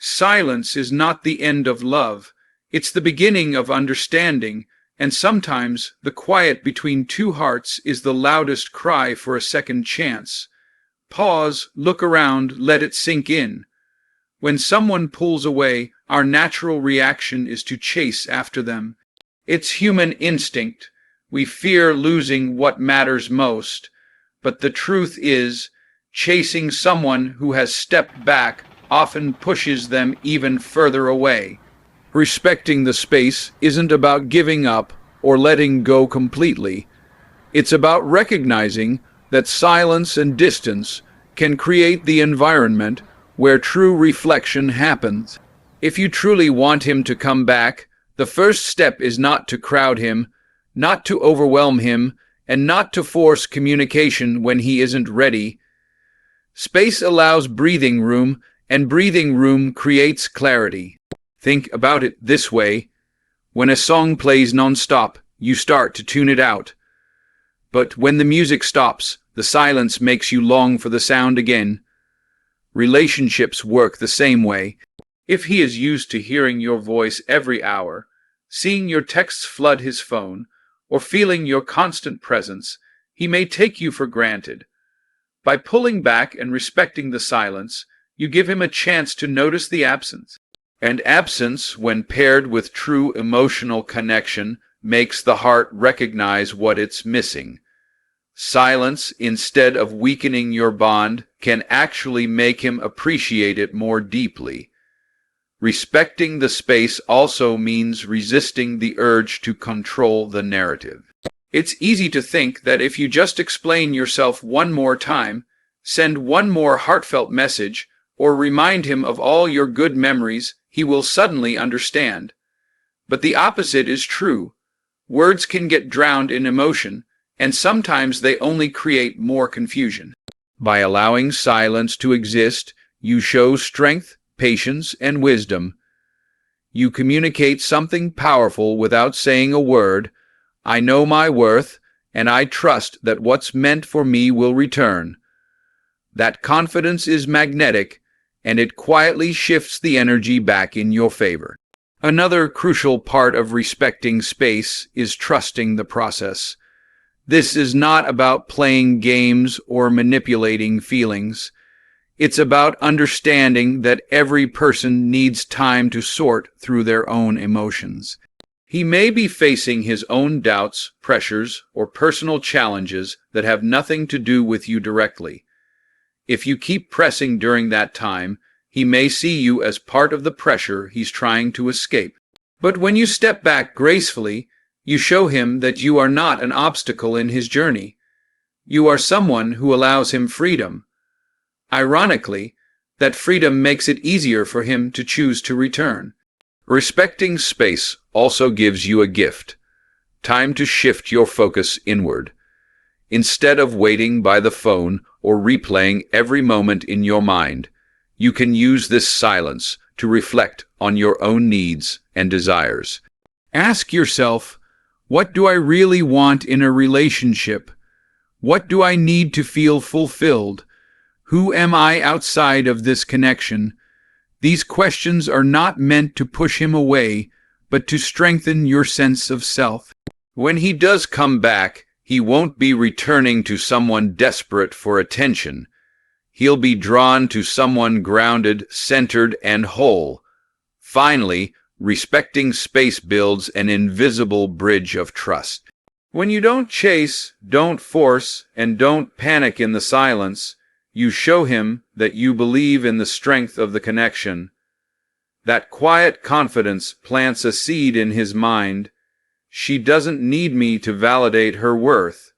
Silence is not the end of love. It's the beginning of understanding, and sometimes the quiet between two hearts is the loudest cry for a second chance. Pause, look around, let it sink in. When someone pulls away, our natural reaction is to chase after them. It's human instinct. We fear losing what matters most. But the truth is, chasing someone who has stepped back often pushes them even further away. Respecting the space isn't about giving up or letting go completely. It's about recognizing that silence and distance can create the environment where true reflection happens. If you truly want him to come back, the first step is not to crowd him, not to overwhelm him, and not to force communication when he isn't ready. Space allows breathing room, and breathing room creates clarity. Think about it this way. When a song plays non-stop, you start to tune it out. But when the music stops, the silence makes you long for the sound again. Relationships work the same way. If he is used to hearing your voice every hour, seeing your texts flood his phone, or feeling your constant presence, he may take you for granted. By pulling back and respecting the silence, you give him a chance to notice the absence. And absence, when paired with true emotional connection, makes the heart recognize what it's missing. Silence, instead of weakening your bond, can actually make him appreciate it more deeply. Respecting the space also means resisting the urge to control the narrative. It's easy to think that if you just explain yourself one more time, send one more heartfelt message, or remind him of all your good memories, he will suddenly understand. But the opposite is true. Words can get drowned in emotion, and sometimes they only create more confusion. By allowing silence to exist, you show strength, patience, and wisdom. You communicate something powerful without saying a word. I know my worth, and I trust that what's meant for me will return. That confidence is magnetic, and it quietly shifts the energy back in your favor. Another crucial part of respecting space is trusting the process. This is not about playing games or manipulating feelings. It's about understanding that every person needs time to sort through their own emotions. He may be facing his own doubts, pressures, or personal challenges that have nothing to do with you directly. If you keep pressing during that time, he may see you as part of the pressure he's trying to escape. But when you step back gracefully, you show him that you are not an obstacle in his journey. You are someone who allows him freedom. Ironically, that freedom makes it easier for him to choose to return. Respecting space also gives you a gift, time to shift your focus inward. Instead of waiting by the phone or replaying every moment in your mind, you can use this silence to reflect on your own needs and desires. Ask yourself, what do I really want in a relationship? What do I need to feel fulfilled? Who am I outside of this connection? These questions are not meant to push him away, but to strengthen your sense of self. When he does come back, he won't be returning to someone desperate for attention. He'll be drawn to someone grounded, centered, and whole. Finally, respecting space builds an invisible bridge of trust. When you don't chase, don't force, and don't panic in the silence, you show him that you believe in the strength of the connection. That quiet confidence plants a seed in his mind. She doesn't need me to validate her worth.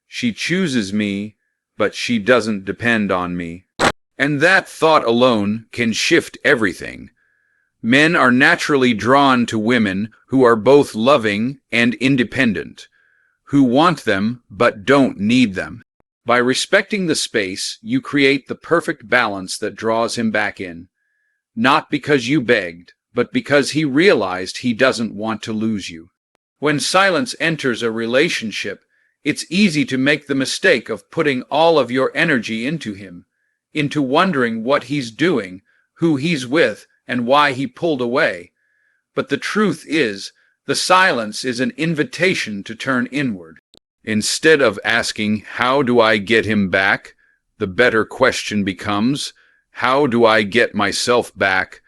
She chooses me, but she doesn't depend on me. And that thought alone can shift everything. Men are naturally drawn to women who are both loving and independent, who want them but don't need them. By respecting the space, you create the perfect balance that draws him back in. Not because you begged, but because he realized he doesn't want to lose you. When silence enters a relationship, it's easy to make the mistake of putting all of your energy into him, into wondering what he's doing, who he's with, and why he pulled away. But the truth is, the silence is an invitation to turn inward. Instead of asking, "How do I get him back?" the better question becomes, "How do I get myself back?"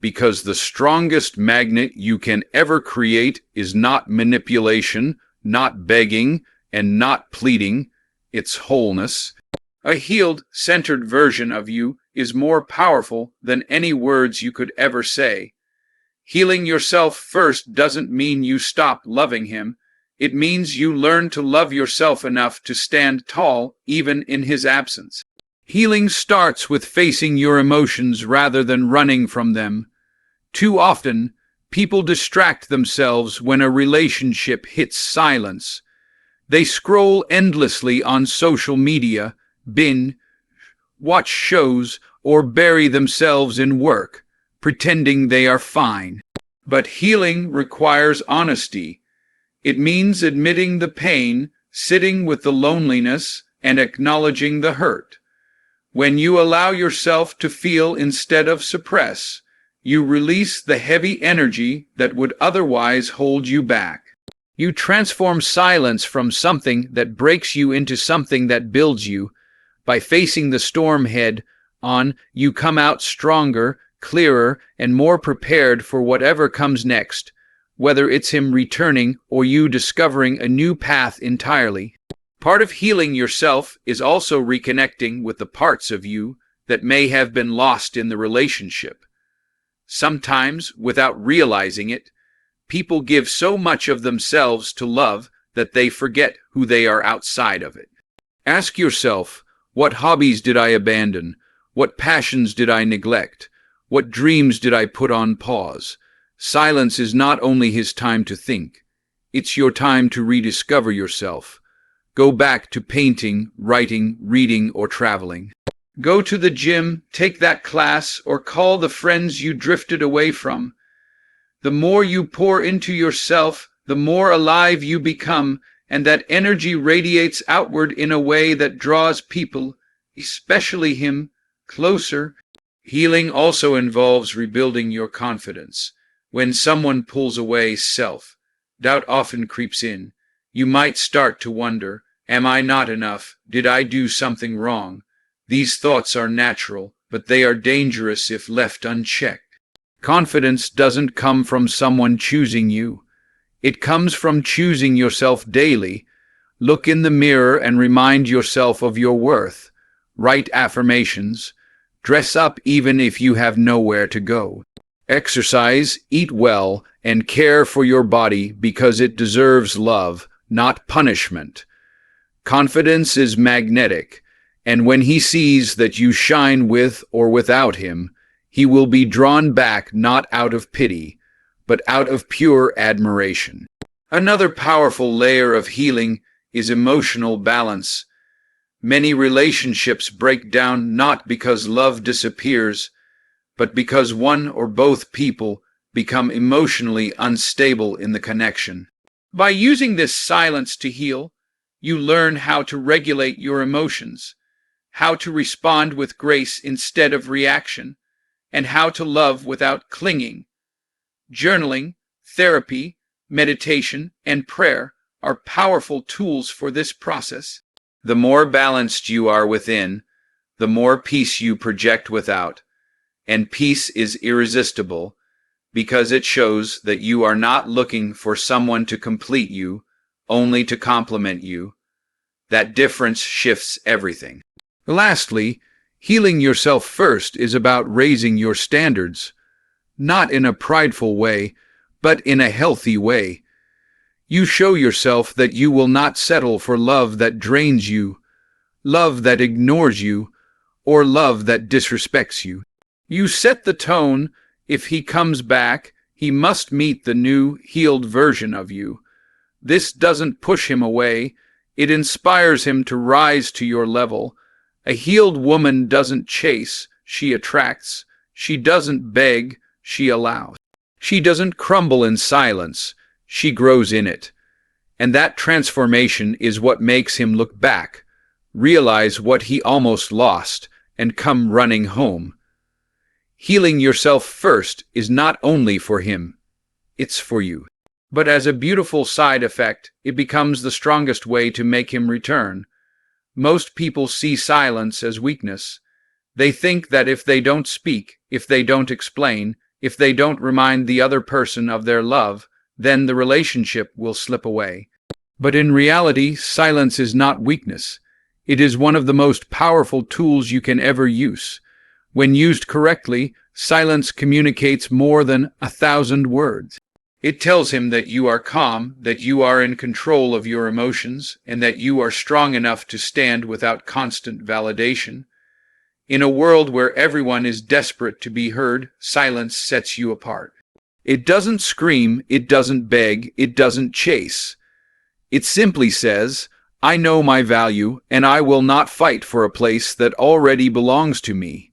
Because the strongest magnet you can ever create is not manipulation, not begging, and not pleading. It's wholeness. A healed, centered version of you is more powerful than any words you could ever say. Healing yourself first doesn't mean you stop loving him. It means you learn to love yourself enough to stand tall even in his absence. Healing starts with facing your emotions rather than running from them. Too often, people distract themselves when a relationship hits silence. They scroll endlessly on social media, binge, watch shows, or bury themselves in work, pretending they are fine. But healing requires honesty. It means admitting the pain, sitting with the loneliness, and acknowledging the hurt. When you allow yourself to feel instead of suppress, you release the heavy energy that would otherwise hold you back. You transform silence from something that breaks you into something that builds you. By facing the storm head on, you come out stronger, clearer, and more prepared for whatever comes next, whether it's him returning or you discovering a new path entirely. Part of healing yourself is also reconnecting with the parts of you that may have been lost in the relationship. Sometimes, without realizing it, people give so much of themselves to love that they forget who they are outside of it. Ask yourself, what hobbies did I abandon? What passions did I neglect? What dreams did I put on pause? Silence is not only his time to think. It's your time to rediscover yourself. Go back to painting, writing, reading, or traveling. Go to the gym, take that class, or call the friends you drifted away from. The more you pour into yourself, the more alive you become, and that energy radiates outward in a way that draws people, especially him, closer. Healing also involves rebuilding your confidence. When someone pulls away, self-doubt often creeps in. You might start to wonder, am I not enough? Did I do something wrong? These thoughts are natural, but they are dangerous if left unchecked. Confidence doesn't come from someone choosing you. It comes from choosing yourself daily. Look in the mirror and remind yourself of your worth. Write affirmations. Dress up even if you have nowhere to go. Exercise, eat well, and care for your body because it deserves love, not punishment. Confidence is magnetic, and when he sees that you shine with or without him, he will be drawn back not out of pity, but out of pure admiration. Another powerful layer of healing is emotional balance. Many relationships break down not because love disappears, but because one or both people become emotionally unstable in the connection. By using this silence to heal, you learn how to regulate your emotions, how to respond with grace instead of reaction, and how to love without clinging. Journaling, therapy, meditation, and prayer are powerful tools for this process. The more balanced you are within, the more peace you project without. And peace is irresistible because it shows that you are not looking for someone to complete you, only to complement you. That difference shifts everything. Lastly, healing yourself first is about raising your standards, not in a prideful way, but in a healthy way. You show yourself that you will not settle for love that drains you, love that ignores you, or love that disrespects you. You set the tone. If he comes back, he must meet the new, healed version of you. This doesn't push him away. It inspires him to rise to your level. A healed woman doesn't chase, she attracts. She doesn't beg, she allows. She doesn't crumble in silence, she grows in it. And that transformation is what makes him look back, realize what he almost lost, and come running home. Healing yourself first is not only for him, it's for you. But as a beautiful side effect, it becomes the strongest way to make him return. Most people see silence as weakness. They think that if they don't speak, if they don't explain, if they don't remind the other person of their love, then the relationship will slip away. But in reality, silence is not weakness. It is one of the most powerful tools you can ever use. When used correctly, silence communicates more than 1,000 words. It tells him that you are calm, that you are in control of your emotions, and that you are strong enough to stand without constant validation. In a world where everyone is desperate to be heard, silence sets you apart. It doesn't scream, it doesn't beg, it doesn't chase. It simply says, I know my value, and I will not fight for a place that already belongs to me.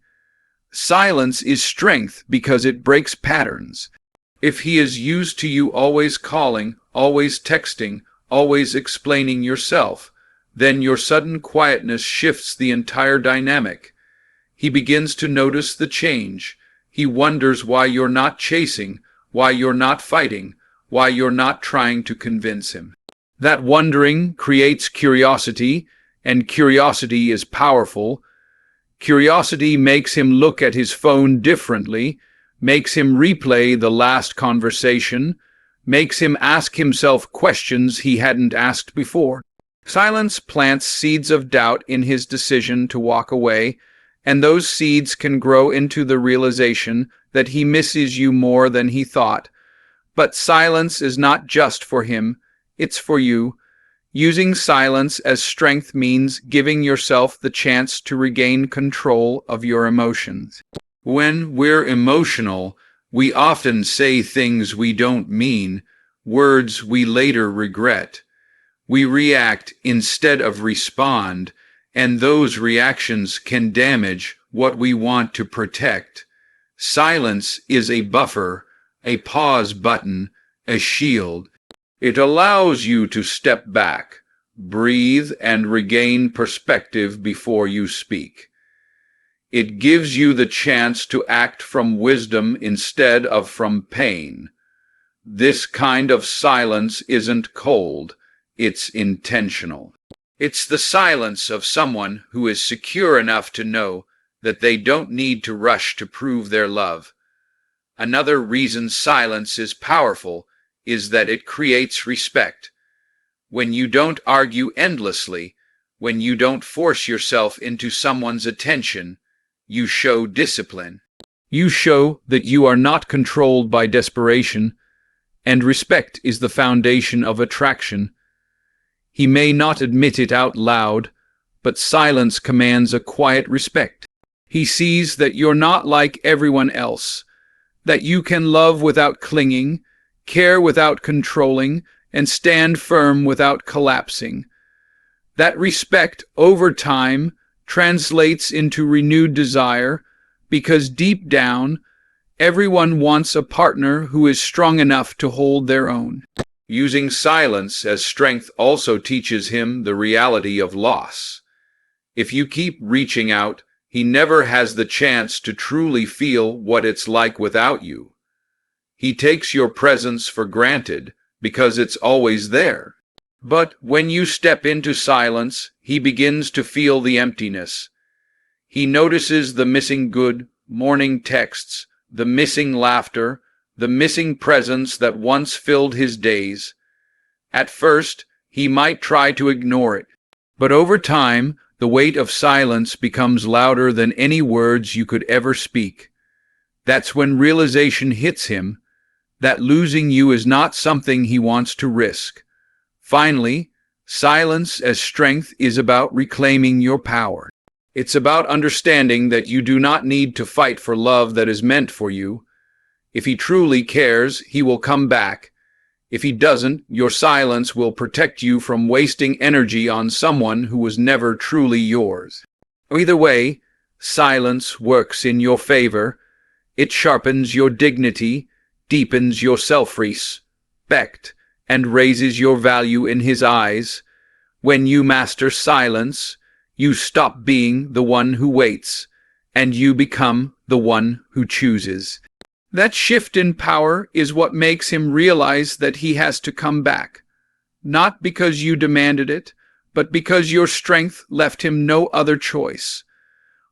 Silence is strength because it breaks patterns. If he is used to you always calling, always texting, always explaining yourself, then your sudden quietness shifts the entire dynamic. He begins to notice the change. He wonders why you're not chasing, why you're not fighting, why you're not trying to convince him. That wondering creates curiosity, and curiosity is powerful. Curiosity makes him look at his phone differently, makes him replay the last conversation, makes him ask himself questions he hadn't asked before. Silence plants seeds of doubt in his decision to walk away, and those seeds can grow into the realization that he misses you more than he thought. But silence is not just for him, it's for you. Using silence as strength means giving yourself the chance to regain control of your emotions. When we're emotional, we often say things we don't mean, words we later regret. We react instead of respond, and those reactions can damage what we want to protect. Silence is a buffer, a pause button, a shield. It allows you to step back, breathe, and regain perspective before you speak. It gives you the chance to act from wisdom instead of from pain. This kind of silence isn't cold, it's intentional. It's the silence of someone who is secure enough to know that they don't need to rush to prove their love. Another reason silence is powerful is that it creates respect. When you don't argue endlessly, when you don't force yourself into someone's attention, you show discipline. You show that you are not controlled by desperation, and respect is the foundation of attraction. He may not admit it out loud, but silence commands a quiet respect. He sees that you're not like everyone else, that you can love without clinging, care without controlling, and stand firm without collapsing. That respect, over time, translates into renewed desire, because deep down, everyone wants a partner who is strong enough to hold their own. Using silence as strength also teaches him the reality of loss. If you keep reaching out, he never has the chance to truly feel what it's like without you. He takes your presence for granted because it's always there. But when you step into silence, he begins to feel the emptiness. He notices the missing good morning texts, the missing laughter, the missing presence that once filled his days. At first, he might try to ignore it, but over time, the weight of silence becomes louder than any words you could ever speak. That's when realization hits him that losing you is not something he wants to risk. Finally, silence as strength is about reclaiming your power. It's about understanding that you do not need to fight for love that is meant for you. If he truly cares, he will come back. If he doesn't, your silence will protect you from wasting energy on someone who was never truly yours. Either way, silence works in your favor. It sharpens your dignity, deepens your self-respect, and raises your value in his eyes. When you master silence, you stop being the one who waits, and you become the one who chooses. That shift in power is what makes him realize that he has to come back, not because you demanded it, but because your strength left him no other choice.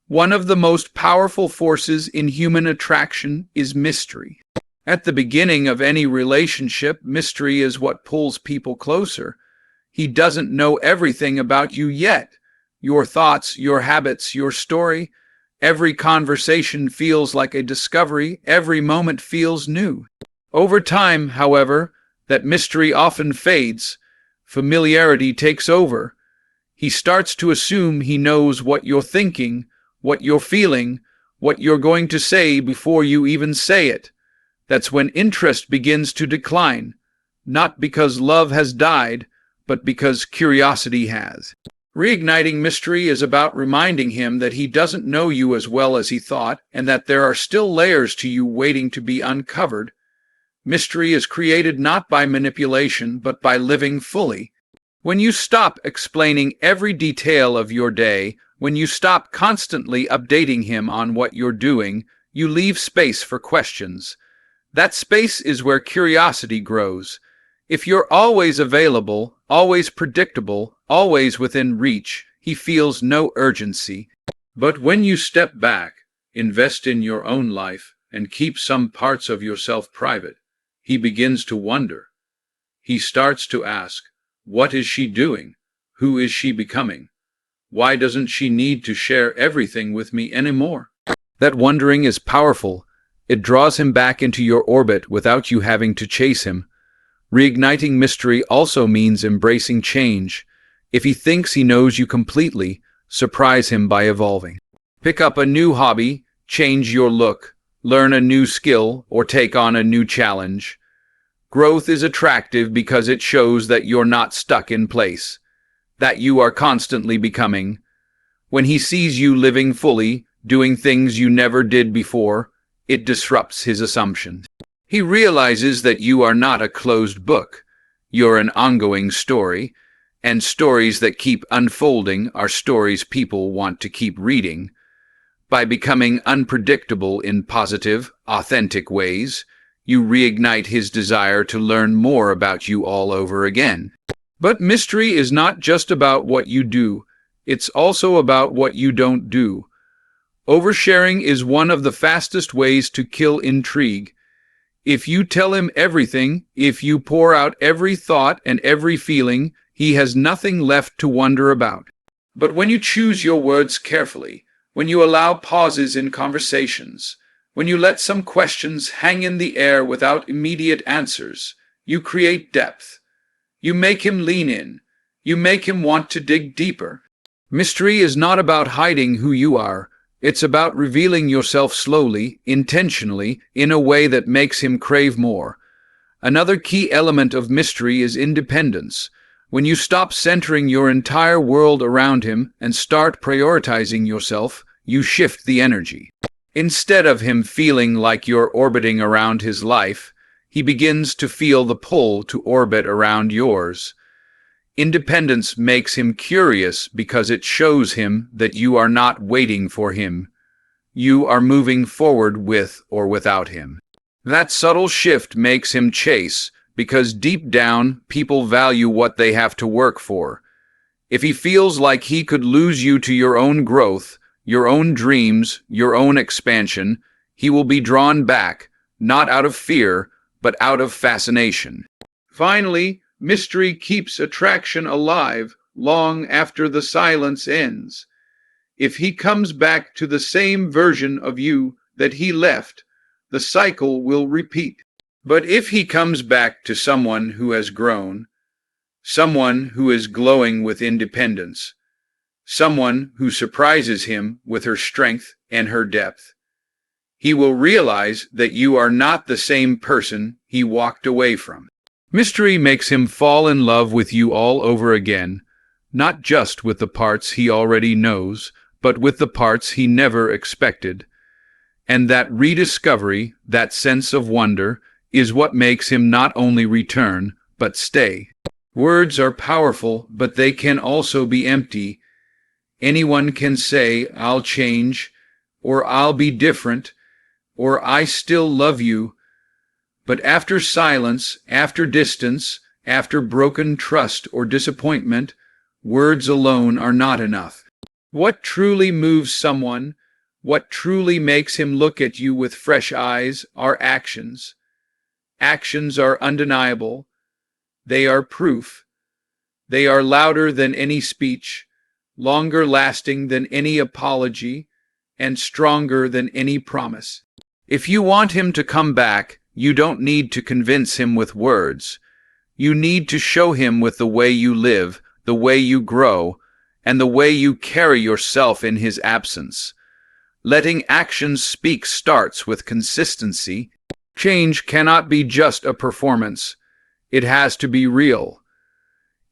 One of the most powerful forces in human attraction is mystery. At the beginning of any relationship, mystery is what pulls people closer. He doesn't know everything about you yet. Your thoughts, your habits, your story. Every conversation feels like a discovery. Every moment feels new. Over time, however, that mystery often fades. Familiarity takes over. He starts to assume he knows what you're thinking, what you're feeling, what you're going to say before you even say it. That's when interest begins to decline, not because love has died, but because curiosity has. Reigniting mystery is about reminding him that he doesn't know you as well as he thought, and that there are still layers to you waiting to be uncovered. Mystery is created not by manipulation, but by living fully. When you stop explaining every detail of your day, when you stop constantly updating him on what you're doing, you leave space for questions. That space is where curiosity grows. If you're always available, always predictable, always within reach, he feels no urgency. But when you step back, invest in your own life, and keep some parts of yourself private, he begins to wonder. He starts to ask, what is she doing? Who is she becoming? Why doesn't she need to share everything with me anymore? That wondering is powerful. It draws him back into your orbit without you having to chase him. Reigniting mystery also means embracing change. If he thinks he knows you completely, surprise him by evolving. Pick up a new hobby, change your look, learn a new skill, or take on a new challenge. Growth is attractive because it shows that you're not stuck in place, that you are constantly becoming. When he sees you living fully, doing things you never did before, it disrupts his assumptions. He realizes that you are not a closed book. You're an ongoing story, and stories that keep unfolding are stories people want to keep reading. By becoming unpredictable in positive, authentic ways, you reignite his desire to learn more about you all over again. But mystery is not just about what you do, it's also about what you don't do. Oversharing is one of the fastest ways to kill intrigue. If you tell him everything, if you pour out every thought and every feeling, he has nothing left to wonder about. But when you choose your words carefully, when you allow pauses in conversations, when you let some questions hang in the air without immediate answers, you create depth. You make him lean in. You make him want to dig deeper. Mystery is not about hiding who you are. It's about revealing yourself slowly, intentionally, in a way that makes him crave more. Another key element of mystery is independence. When you stop centering your entire world around him and start prioritizing yourself, you shift the energy. Instead of him feeling like you're orbiting around his life, he begins to feel the pull to orbit around yours. Independence makes him curious because it shows him that you are not waiting for him. You are moving forward with or without him. That subtle shift makes him chase because deep down, people value what they have to work for. If he feels like he could lose you to your own growth, your own dreams, your own expansion, he will be drawn back, not out of fear, but out of fascination. Finally, mystery keeps attraction alive long after the silence ends. If he comes back to the same version of you that he left, the cycle will repeat. But if he comes back to someone who has grown, someone who is glowing with independence, someone who surprises him with her strength and her depth, he will realize that you are not the same person he walked away from. Mystery makes him fall in love with you all over again, not just with the parts he already knows, but with the parts he never expected. And that rediscovery, that sense of wonder, is what makes him not only return, but stay. Words are powerful, but they can also be empty. Anyone can say, "I'll change," or I'll be different, or I still love you. But after silence, after distance, after broken trust or disappointment, words alone are not enough. What truly moves someone, what truly makes him look at you with fresh eyes, are actions. Actions are undeniable. They are proof. They are louder than any speech, longer lasting than any apology, and stronger than any promise. If you want him to come back, you don't need to convince him with words. You need to show him with the way you live, the way you grow, and the way you carry yourself in his absence. Letting actions speak starts with consistency. Change cannot be just a performance. It has to be real.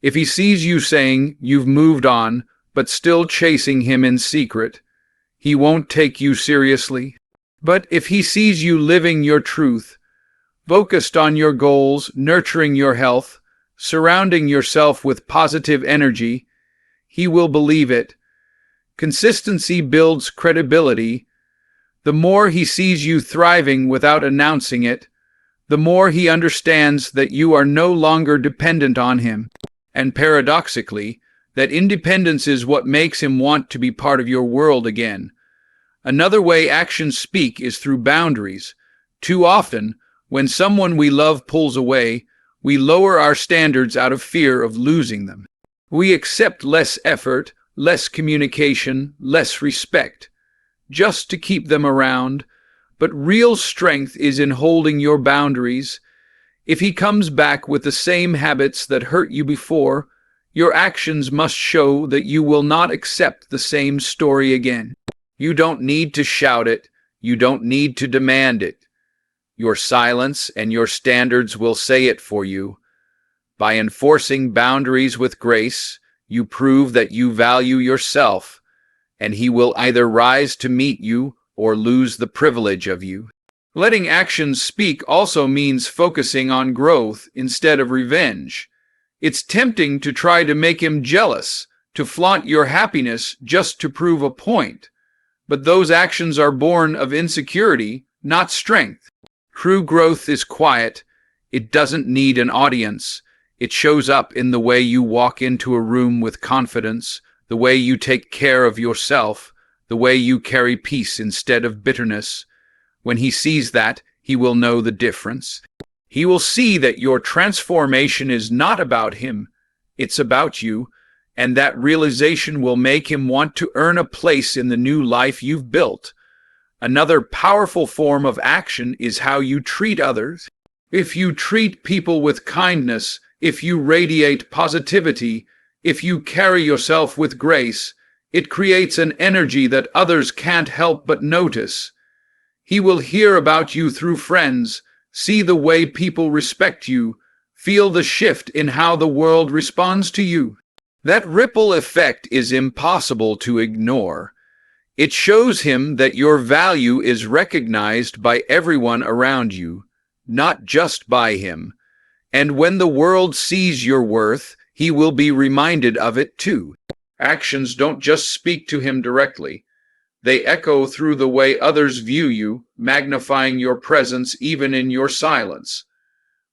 If he sees you saying you've moved on, but still chasing him in secret, he won't take you seriously. But if he sees you living your truth, focused on your goals, nurturing your health, surrounding yourself with positive energy, he will believe it. Consistency builds credibility. The more he sees you thriving without announcing it, the more he understands that you are no longer dependent on him. And paradoxically, that independence is what makes him want to be part of your world again. Another way actions speak is through boundaries. Too often, when someone we love pulls away, we lower our standards out of fear of losing them. We accept less effort, less communication, less respect, just to keep them around. But real strength is in holding your boundaries. If he comes back with the same habits that hurt you before, your actions must show that you will not accept the same story again. You don't need to shout it. You don't need to demand it. Your silence and your standards will say it for you. By enforcing boundaries with grace, you prove that you value yourself, and he will either rise to meet you or lose the privilege of you. Letting actions speak also means focusing on growth instead of revenge. It's tempting to try to make him jealous, to flaunt your happiness just to prove a point. But those actions are born of insecurity, not strength. True growth is quiet. It doesn't need an audience. It shows up in the way you walk into a room with confidence, the way you take care of yourself, the way you carry peace instead of bitterness. When he sees that, he will know the difference. He will see that your transformation is not about him, it's about you, and that realization will make him want to earn a place in the new life you've built. Another powerful form of action is how you treat others. If you treat people with kindness, if you radiate positivity, if you carry yourself with grace, it creates an energy that others can't help but notice. He will hear about you through friends, see the way people respect you, feel the shift in how the world responds to you. That ripple effect is impossible to ignore. It shows him that your value is recognized by everyone around you, not just by him. And when the world sees your worth, he will be reminded of it too. Actions don't just speak to him directly. They echo through the way others view you, magnifying your presence even in your silence.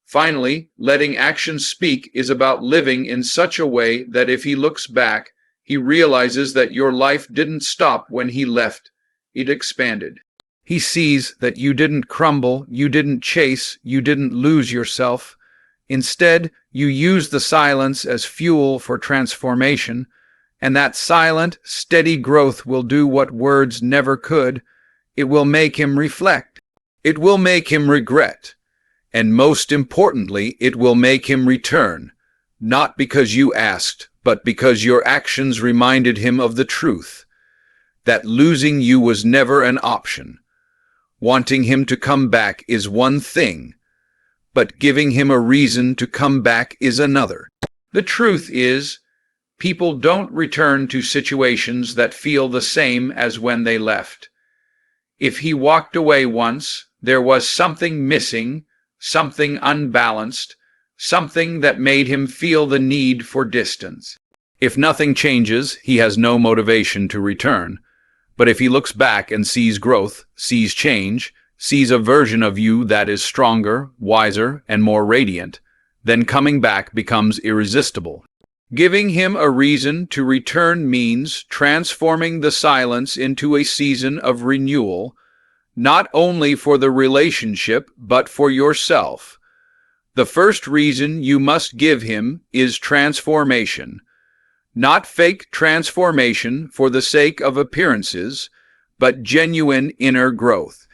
Finally, letting actions speak is about living in such a way that if he looks back, he realizes that your life didn't stop when he left, it expanded. He sees that you didn't crumble, you didn't chase, you didn't lose yourself. Instead, you used the silence as fuel for transformation, and that silent, steady growth will do what words never could. It will make him reflect. It will make him regret. And most importantly, it will make him return, not because you asked, but because your actions reminded him of the truth, that losing you was never an option. Wanting him to come back is one thing, but giving him a reason to come back is another. The truth is, people don't return to situations that feel the same as when they left. If he walked away once, there was something missing, something unbalanced, something that made him feel the need for distance. If nothing changes, he has no motivation to return. But if he looks back and sees growth, sees change, sees a version of you that is stronger, wiser, and more radiant, then coming back becomes irresistible. Giving him a reason to return means transforming the silence into a season of renewal, not only for the relationship, but for yourself. The first reason you must give him is transformation. Not fake transformation for the sake of appearances, but genuine inner growth.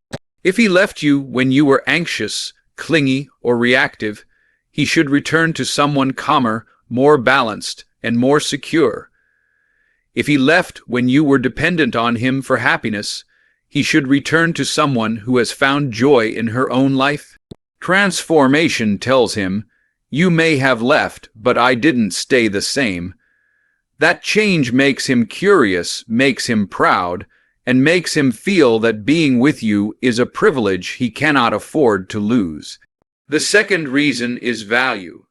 If he left you when you were anxious, clingy, or reactive, he should return to someone calmer, more balanced, and more secure. If he left when you were dependent on him for happiness, he should return to someone who has found joy in her own life. Transformation tells him, "You may have left, but I didn't stay the same." That change makes him curious, makes him proud, and makes him feel that being with you is a privilege he cannot afford to lose. The second reason is value.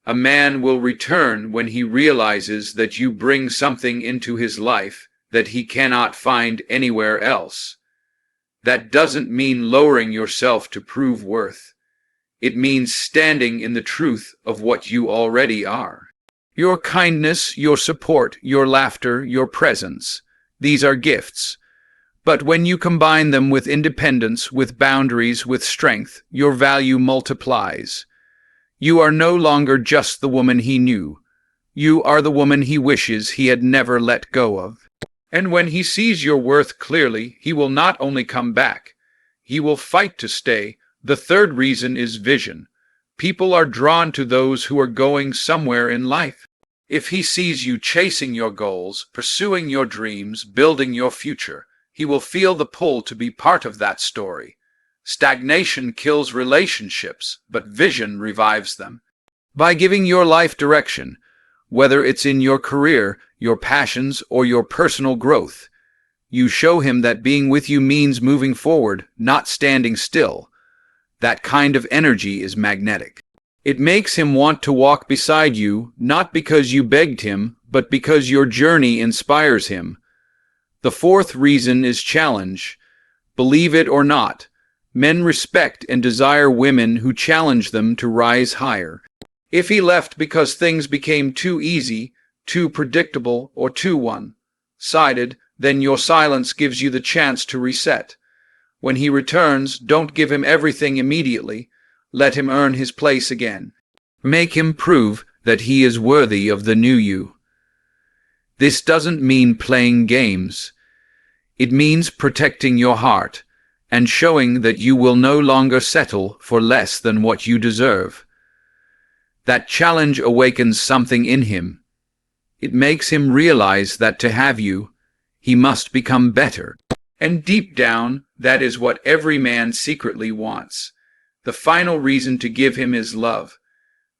A man will return when he realizes that you bring something into his life that he cannot find anywhere else. That doesn't mean lowering yourself to prove worth. It means standing in the truth of what you already are. Your kindness, your support, your laughter, your presence, these are gifts. But when you combine them with independence, with boundaries, with strength, your value multiplies. You are no longer just the woman he knew. You are the woman he wishes he had never let go of. And when he sees your worth clearly, he will not only come back, he will fight to stay. The third reason is vision. People are drawn to those who are going somewhere in life. If he sees you chasing your goals, pursuing your dreams, building your future, he will feel the pull to be part of that story. Stagnation kills relationships, but vision revives them. By giving your life direction, whether it's in your career, your passions, or your personal growth, you show him that being with you means moving forward, not standing still. That kind of energy is magnetic. It makes him want to walk beside you, not because you begged him, but because your journey inspires him. The fourth reason is challenge. Believe it or not, men respect and desire women who challenge them to rise higher. If he left because things became too easy, too predictable, or too one-sided, then your silence gives you the chance to reset. When he returns, don't give him everything immediately. Let him earn his place again. Make him prove that he is worthy of the new you. This doesn't mean playing games. It means protecting your heart and showing that you will no longer settle for less than what you deserve. That challenge awakens something in him. It makes him realize that to have you, he must become better. And deep down, that is what every man secretly wants. The final reason to give him is love,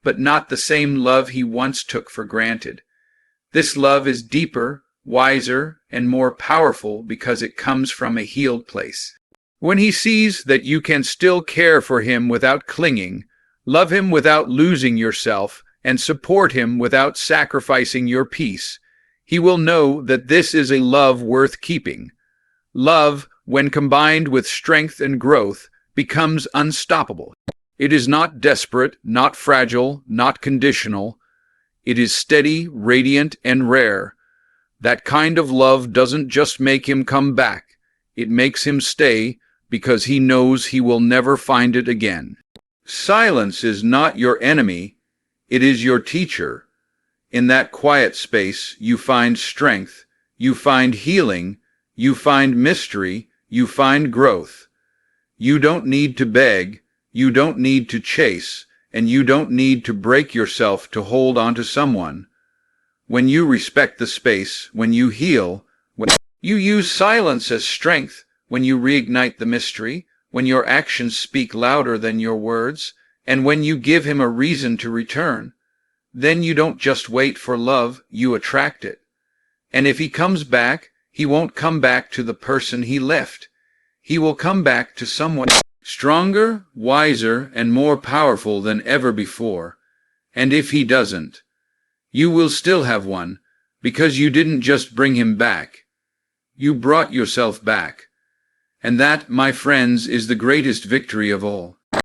but not the same love he once took for granted. This love is deeper, wiser, and more powerful because it comes from a healed place. When he sees that you can still care for him without clinging, love him without losing yourself, and support him without sacrificing your peace, he will know that this is a love worth keeping. Love, when combined with strength and growth, becomes unstoppable. It is not desperate, not fragile, not conditional. It is steady, radiant, and rare. That kind of love doesn't just make him come back. It makes him stay because he knows he will never find it again. Silence is not your enemy. It is your teacher. In that quiet space, you find strength, you find healing, you find mystery, you find growth. You don't need to beg, you don't need to chase, and you don't need to break yourself to hold on to someone. When you respect the space, when you heal, when you use silence as strength, when you reignite the mystery, when your actions speak louder than your words, and when you give him a reason to return, then you don't just wait for love, you attract it. And if he comes back, he won't come back to the person he left. He will come back to someone stronger, wiser, and more powerful than ever before. And if he doesn't, you will still have one, because you didn't just bring him back. You brought yourself back. And that, my friends, is the greatest victory of all.